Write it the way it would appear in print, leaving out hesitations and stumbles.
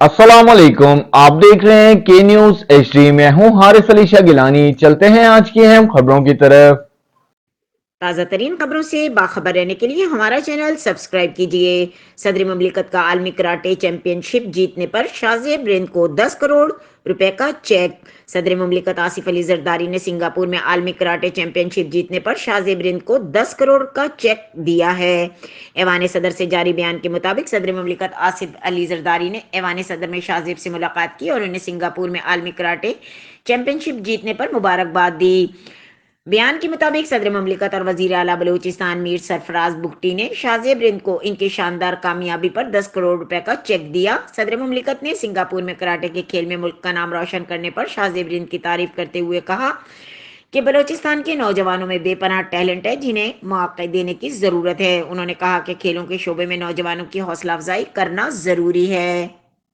अस्सलामुअलैकुम, आप देख रहे हैं के न्यूज एचडी। मैं हूं हारिस अली शाह गिलानी। चलते हैं आज की अहम खबरों की तरफ। ताज़ा तरीन खबरों से बाखबर रहने के लिए हमारा चैनल सब्सक्राइब कीजिए। सदर ममलिकत का आलमी कराटे चैंपियनशिप जीतने पर शाज़ेब रिंद को 10 करोड़ रुपए का चेक। सदर ममलिकत आसिफ अली जरदारी ने सिंगापुर में आलमी कराटे चैंपियनशिप जीतने पर शाज़ेब रिंद को 10 करोड़ का चेक दिया है। ऐवान सदर से जारी बयान के मुताबिक सदर ममलिकत आसिफ अली जरदारी ने ऐवान सदर में शाज़ेब से मुलाकात की और उन्हें सिंगापुर में आलमी कराटे चैंपियनशिप जीतने पर मुबारकबाद दी। बयान के मुताबिक सदर ममलिकत और वजीर आला बलूचिस्तान मीर सरफराज बुगटी ने शाज़ेब रिंद को इनकी शानदार कामयाबी पर 10 करोड़ रुपए का चेक दिया। सदर ममलिकत ने सिंगापुर में कराटे के खेल में मुल्क का नाम रोशन करने पर शाज़ेब रिंद की तारीफ करते हुए कहा कि बलूचिस्तान के नौजवानों में बेपनाह टैलेंट है जिन्हें मौके देने की जरूरत है। उन्होंने कहा कि खेलों के शोबे में नौजवानों की हौसला अफजाई करना जरूरी है।